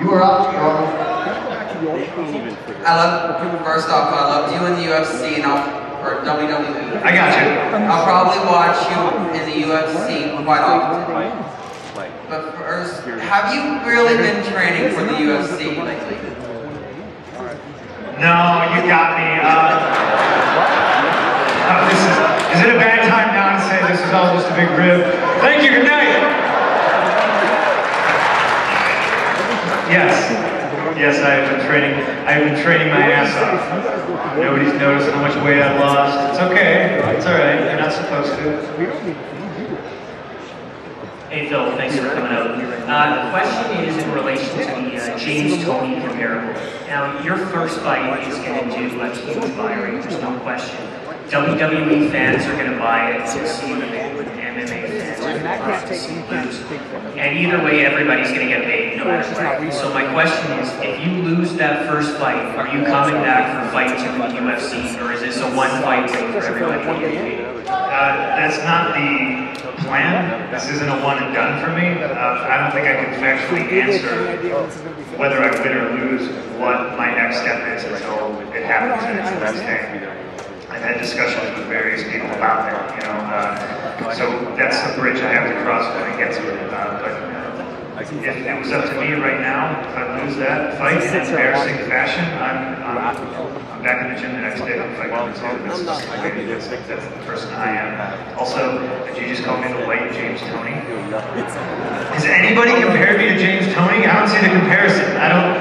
You were up, Charles. First off, I loved you in the UFC or WWE. I got you. I'll probably watch you in the UFC quite often. But first, have you really been training for the UFC lately? No, you got me. Is it a bad time now to say this is all just a big rib? Thank you, good night. Yes, I have been training my ass off. Nobody's noticed how much weight I've lost. It's okay, it's all right, you're not supposed to. Hey Phil, thanks for coming out. The question is in relation to the James Toney comparable. Now, your first fight is going to do a huge buy rate, there's no question. WWE fans are going to buy it to see the MMA fans are going to see lose. And either way, everybody's going to get paid no matter what. So my question is, if you lose that first fight, are you coming back for fight 2 in the UFC, or is this a one-fight thing for everybody to get paid? That's not the plan. This isn't a one and done for me. I don't think I can factually answer whether I win or lose what my next step is until it happens the next day. I've had discussions with various people about that, you know. So that's the bridge I have to cross when I get to it. But if it was up to me right now, if I lose that fight in embarrassing fashion, I'm back in the gym the next day. I'm fighting too. That's the person I am. Also, did you just call me the white James Toney? Has anybody compared me to James Toney? I don't see the comparison. I don't.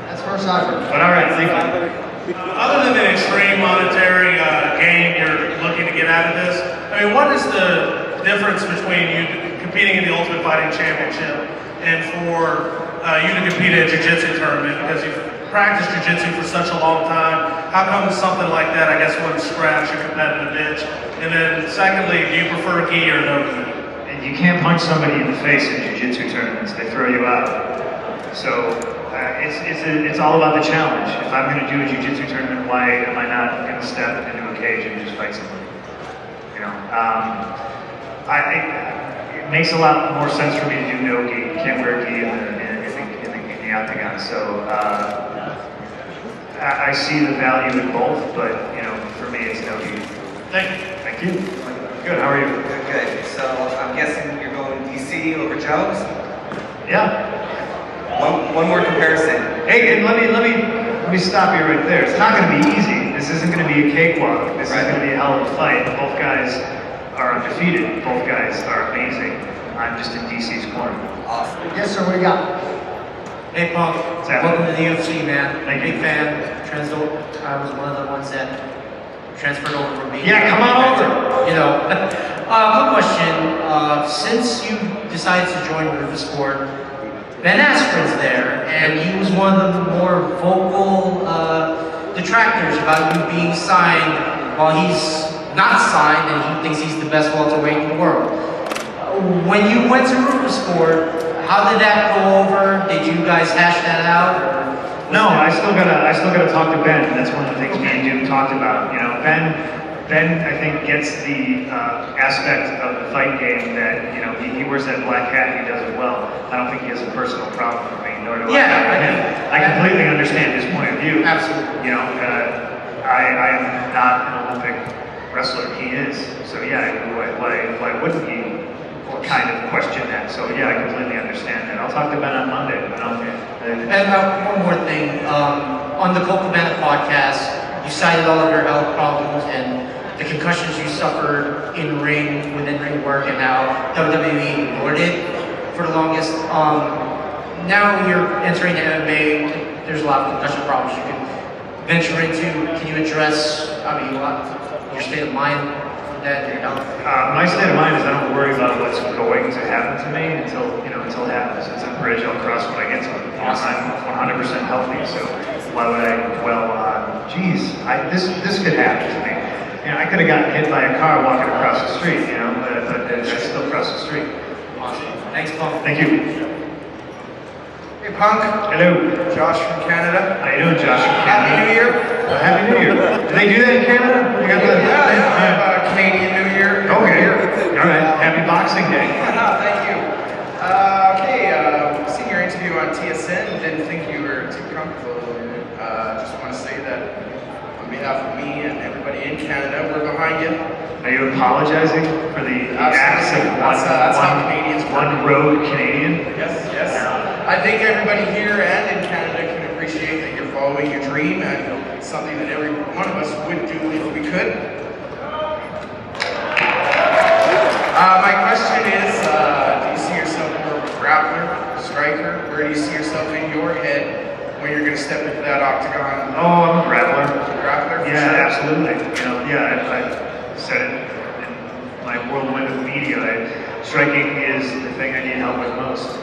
That's first I've heard. But all right, thank you. Other than the extreme monetary gain you're looking to get out of this, I mean, what is the difference between you competing in the Ultimate Fighting Championship and for you to compete at a jiu-jitsu tournament? Because you've practiced jiu-jitsu for such a long time. How come something like that, I guess, wouldn't scratch your competitive itch? And then secondly, do you prefer gi or no gi? And you can't punch somebody in the face in jiu-jitsu tournaments. They throw you out. So it's all about the challenge. If I'm going to do a jiu-jitsu tournament, why am I not going to step into a cage and just fight somebody? You know, it makes a lot more sense for me to do no gi. You can't wear gi in the octagon. So I see the value in both, but you know, for me, it's no gi. Thank you. Thank you. Good. How are you? Good. So I'm guessing you're going DC over Jones? Yeah. One more comparison. Hey, and let me stop you right there. It's not going to be easy. This isn't going to be a cakewalk. This is going to be a hell of a fight. Both guys are undefeated. Both guys are amazing. I'm just in DC's corner. Awesome. Yes, sir. What do you got? Hey, Punk. Welcome to the UFC, man. Thank you. Big fan. I was one of the ones that transferred over from being. Yeah, come on over. You know. Quick question. Since you decided to join River Sport, Ben Askren's there, and he was one of the more vocal detractors about you being signed while he's not signed and he thinks he's the best welterweight in the world. When you went to Riversport, how did that go over? Did you guys hash that out? No, I still gotta talk to Ben. That's one of the things me and Duke talked about. You know, Ben, I think, gets the aspect of the fight game that, you know, he wears that black hat and he does it well. I don't think he has a personal problem with me, nor do I have him. I completely understand his point of view. Absolutely. You know, I am not an Olympic wrestler. He is. So yeah, why wouldn't he kind of question that? So yeah, I completely understand that. I'll talk to Ben on Monday. And one more thing. On the Cole Cabana podcast, you cited all of your health problems and the concussions you suffered within ring work, and how WWE ignored it for the longest. Now you're entering the MMA, there's a lot of concussion problems you can venture into. Can you address, your state of mind from that, your health? My state of mind is I don't worry about what's going to happen to me until it happens. It's a bridge I'll cross when I get to it. Awesome. I'm 100% healthy, so why would I dwell on, geez, this could happen to me. You know, I could have gotten hit by a car walking across the street, you know, but I still cross the street. Awesome. Thanks, Punk. Thank you. Hey, Punk. Hello. Josh from Canada. How you doing, Josh from Canada? Happy New Year. Happy New Year. Do they do that in Canada? You got Yeah. Canadian New Year. Okay. All right. Happy Boxing Day. Thank you. Okay, seeing your interview on TSN and didn't think you were too comfortable in it. Just want to say that on behalf of me and everybody in Canada, we're behind you. Are you apologizing for the acts of That's how Canadians work. one rogue Canadian? Yes, yes. I think everybody here and in Canada can appreciate that you're following your dream, and it's something that every one of us would do if we could. My question is, do you see yourself more of a grappler, striker? Where do you see yourself in your head when you're going to step into that octagon? Oh, I'm a grappler. Grappler? Yeah, sure. absolutely. You know, yeah, I said it in my whirlwind of media. Striking is the thing I need help with most.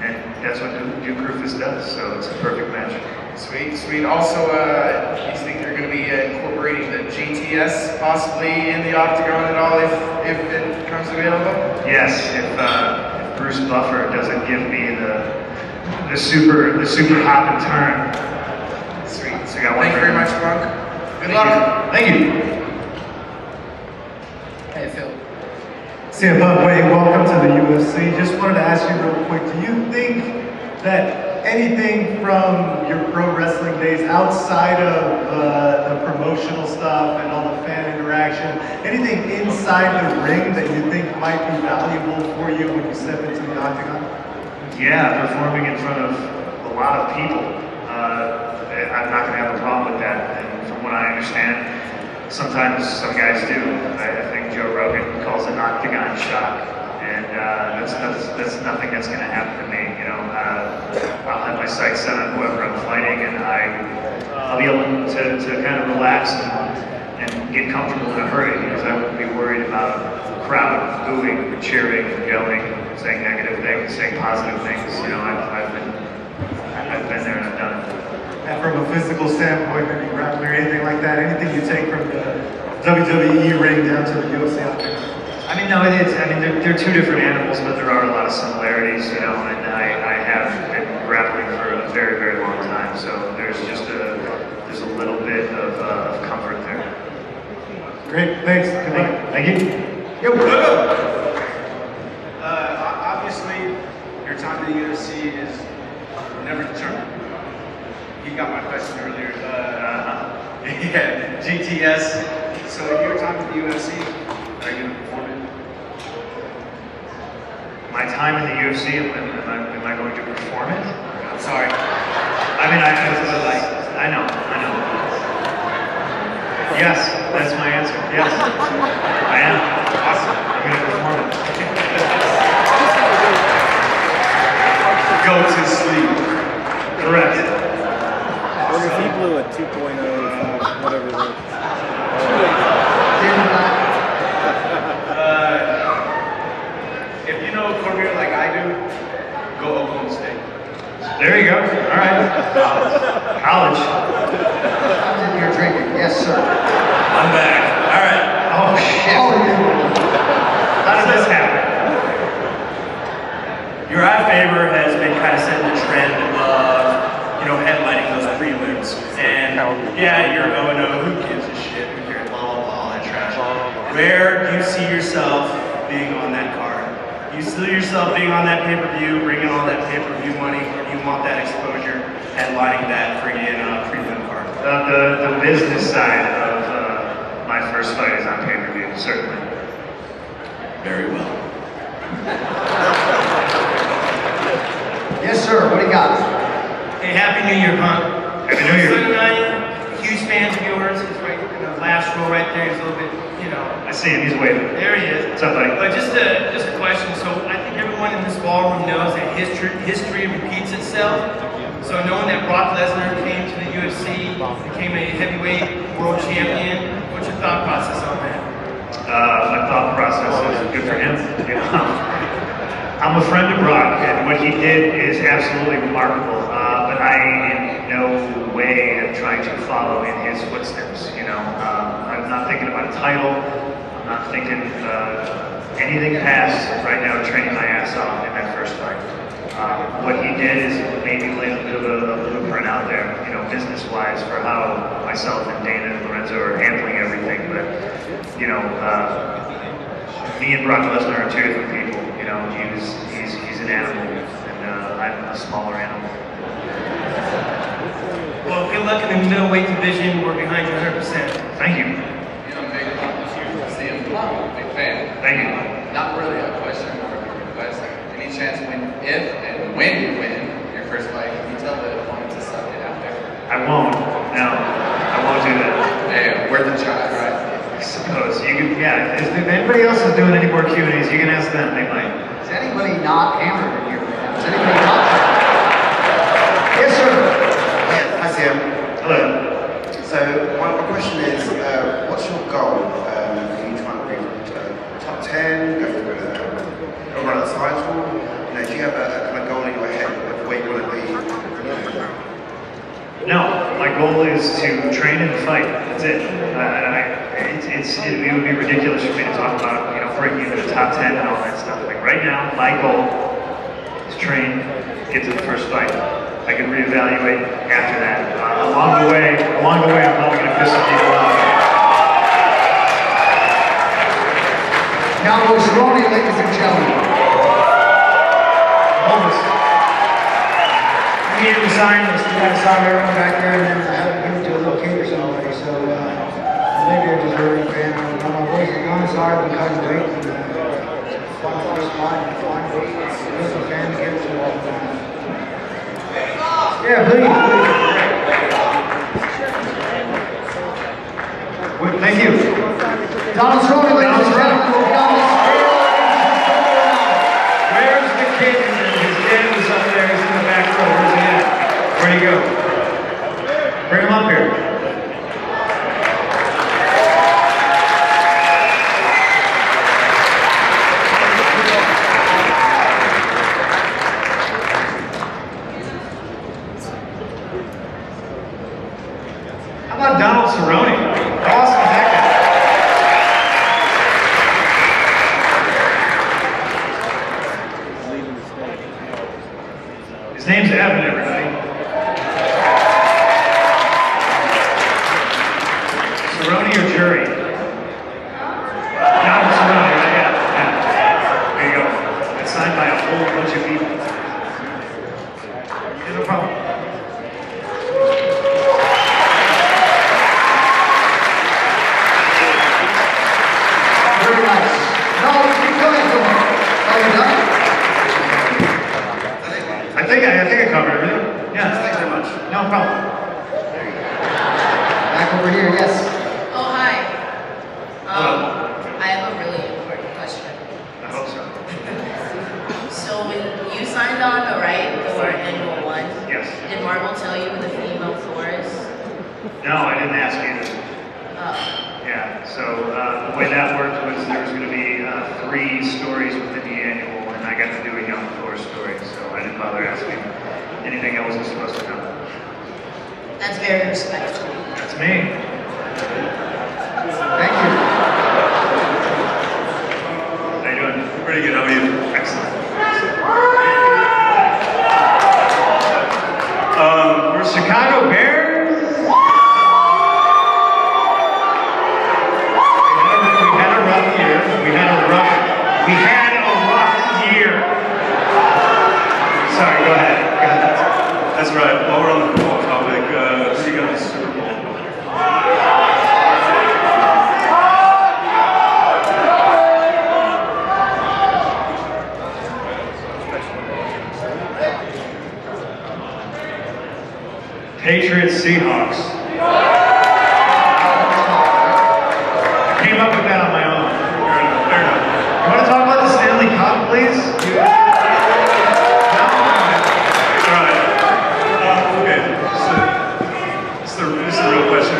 And that's what Duke Rufus does, so it's a perfect match. Sweet, sweet. Also, do you think they're going to be incorporating the GTS possibly in the octagon at all if it becomes available? Yes, if Bruce Buffer doesn't give me the super hop and turn. Sweet. So I got one Thank you very much, Punk. Good Thank luck. you. Thank you. Hey, Phil. CM Punk, Wade, welcome to the UFC. Just wanted to ask you real quick, do you think that anything from your pro wrestling days outside of the promotional stuff and all the fan interaction, anything inside the ring that you think might be valuable for you when you step into the octagon? Yeah, performing in front of a lot of people. I'm not going to have a problem with that. And from what I understand, sometimes some guys do. I think Joe Rogan calls it an octagon shock, and that's nothing that's going to happen to me. You know, I'll have my sights set on whoever I'm fighting, and I'll be able to kind of relax and get comfortable in a hurry because I wouldn't be worried about the crowd booing, cheering, yelling, saying negative things, saying positive things. You know, I've been there and I've done it. And from a physical standpoint, maybe grappling or anything like that, anything you take from the WWE ring down to the UFC octagon? I mean, no, they're two different animals, but there are a lot of similarities, you know, and I have been grappling for a very, very long time, so there's a little bit of comfort there. Great, thanks. Good luck. Thank you. Obviously, your time in the UFC is never determined. You got my question earlier. Yeah, GTS. So your time in the UFC, are you going to perform it? My time in the UFC, am I going to perform it? I'm sorry. I mean, I know. Yes, that's my answer. Yes, I am. Awesome. I'm going to perform it. Go to sleep. Correct. Or if he blew a 2.0, whatever it was. If you know Cormier like I do, go Oklahoma State. There you go. All right. College. I'm in here drinking. Yes, sir. I'm back. All right. Oh, shit. How did this happen? Uriah Faber has been kind of setting the trend of, headlining those prelims. And yeah, you're going, oh, who gives a shit? Who cares? Blah, blah, blah, all that trash. Where do you see yourself being on that card? You see yourself being on that pay-per-view, bringing all that pay-per-view money, or do you want that exposure, headlining that friggin' prelim card? The business side of my first fight is on pay-per-view, certainly. Very well. Yes, sir. What do you got? Hey, Happy New Year, Punk. Happy New Year. Son and I, huge fans of yours. He's right in the last row right there. He's a little bit, I see him, he's waving. There he is. What's up, buddy? But just a question. So I think everyone in this ballroom knows that history repeats itself. So knowing that Brock Lesnar came to the UFC, became a heavyweight world champion, what's your thought process on that? My thought process is good for him. I'm a friend of Brock, and what he did is absolutely remarkable. But I, in no way, am trying to follow in his footsteps. I'm not thinking about a title. I'm not thinking anything past right now. Training my ass off in that first fight. What he did is maybe lay a bit of a blueprint out there, business-wise, for how myself and Dana and Lorenzo are handling everything. But me and Brock Lesnar are two different people. He's an animal, and I I'm a smaller animal. Well, good luck in the middleweight division. We're behind you 100%. Thank you. Big fan. Thank you. Not really a question, more of a request. Any chance if and when you win your first fight, can you tell the opponent to suck it after? I won't. No, I won't do that. Hey, worth a try, right? I suppose. You can, yeah, if anybody else is doing any more Q&As, you can ask them. They might. Is anybody not hammered in here right now? Is anybody not? Yes, sir. Yeah, hi Sam. Hello. So my question is, what's your goal? Are you trying to reach top 10, go for run a title? You know, do you have a kind of goal in your head of where you want to be? No, my goal is to train and fight. That's it. It would be ridiculous for me to talk about, breaking into the top 10 and all that stuff. Like right now, my goal is train, get to the first fight. I can reevaluate after that. Along the way, I'm probably going to piss some people off. Now, Cerrone, ladies and gentlemen. Almost. We need to sign this. We got to sign everyone back there and then have it given to a little kid or somebody. So maybe a deserving fan. My voice is gone. Sorry, I've been cutting weight. Fun first fight. Fun weight. There's a fan to give to all the time. Yeah, please. Thank you. Donald Cerrone, ladies and gentlemen, will be on the scale. Where's the kid? His dad was up there. He's in the back row. Where's he at? Where'd he go? Bring him up here. How about Donald Cerrone? How awesome is that guy? His name's Evan, everybody. Cerrone or Jury? Donald Cerrone, right? Yeah. There you go. It's signed by a whole bunch of people. Yeah, no problem. Very nice. No, keep going. Are you done? I think I covered everything. Yeah. Thanks very much. No problem. Back over here, yes. Oh, hi. Hello. I have a really important question. I hope so. So when you signed on, right, for annual one, Yes. did Marvel tell you who the female Thor is? No, I didn't ask either. Yeah, so the way that worked was there was going to be 3 stories within the annual, and I got to do a young Thor story, so I didn't bother asking anything I wasn't supposed to know. That's very respectful. That's me. Thank you. How you doing? Pretty good. How are you? Excellent. We're Chicago Bears. We had a rough year. Sorry, go ahead. That's right. While we're on the football topic, who do you got in the Super Bowl? Patriots, Seahawks. I came up with that on my own. Fair enough. You want to talk about the Stanley Cup, please? Alright. Okay. This is the real question.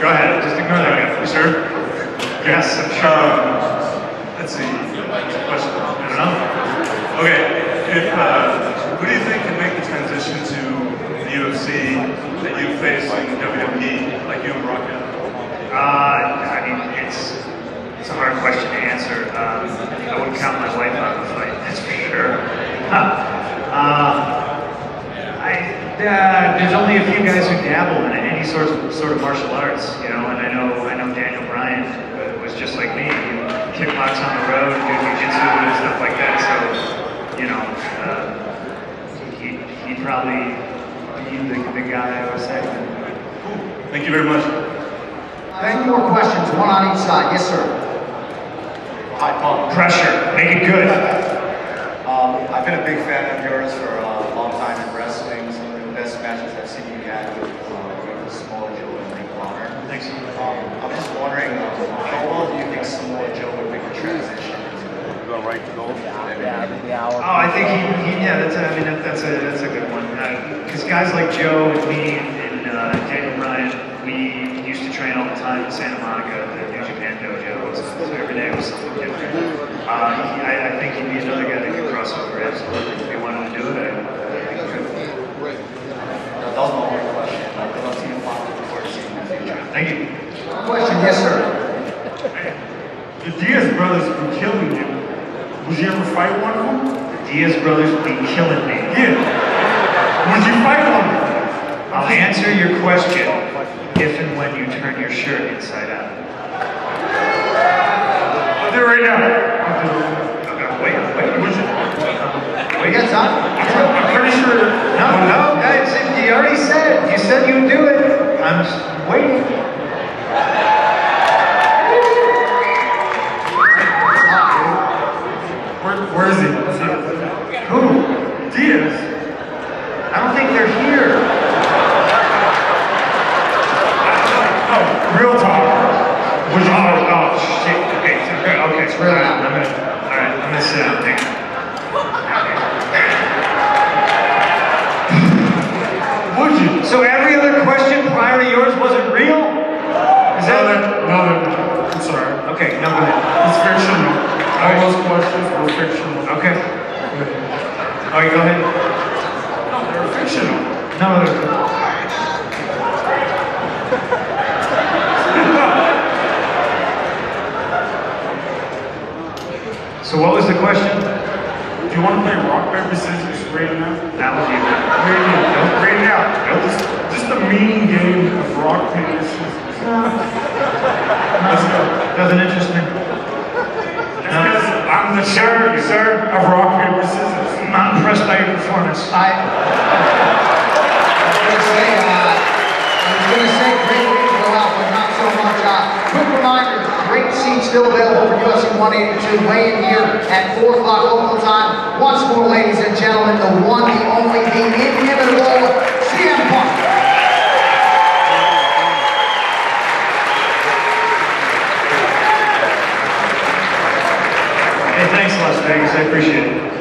Go ahead. Just ignore that guy. You sure? Yes, I'm sure. Let's see. Question. I don't know. Okay. Who do you think can make the transition to the UFC that you face in WWE, like you and Brock have? I mean, it's a hard question to answer. I wouldn't count my wife out of the fight, that's for sure. There's only a few guys who dabble in any sort of martial arts, and I know Daniel Bryan was just like me. He kicked my box on the road, do jiu-jitsu and stuff like that. So, you know, he'd probably be the guy I was saying. Thank you very much. Any more questions? One on each side. Yes, sir. High pump. Pressure. Make it good. I've been a big fan of yours for a long time in wrestling. Some of the best matches I've seen you had with Samoa Joe and Ring of Honor. Thanks. I'm just wondering, how well do you think Samoa Joe would make a transition into Go right to gold. Oh, I think that's a good one. Because guys like Joe and me and Daniel Bryan, we used to train all the time in Santa Monica, the New Japan dojo. So every day was something different. I think he'd be another guy that could cross over. Absolutely, if he wanted to do it, I think he could. that was my only question. I'd love to see him pop before to see him in the future. Thank you. Question, yes, sir. The Diaz brothers were killing you. Would you ever fight one of them? The Diaz brothers would be killing me. Yeah. Would you fight one of them? I'll answer your question if and when you turn your shirt inside out. I'll do it right now. Wait. Would you? We got time. I'm pretty sure. No, guys, you already said. You said you would do it. I'm just waiting. Where is he? Who? Diaz. I don't think they're here. Oh, real talk. Would you? Oh, shit. Okay, It's really not. I'm gonna sit down. Thank you. Would you? So every other question prior to yours wasn't real? Is that? No. I'm sorry. Okay, no, go ahead. It's fictional. All those questions were fictional. Okay. Oh, you go ahead. No, they're fictional. No. So what was the question? Do you want to play rock, paper, scissors right now? That was you. Right now. Just a mean game of rock, paper, scissors. Let's go. Doesn't interest me. Because I'm the champion, sir, of rock, paper, scissors. I'm not impressed by your performance. I was going to say great way to go out, but not so much. Quick reminder, great seats still available for UFC 182. Weigh in here at 4 o'clock local time. Once more, ladies and gentlemen, the one, the only, the inimitable CM Punk. Hey, thanks, Las Vegas. I appreciate it.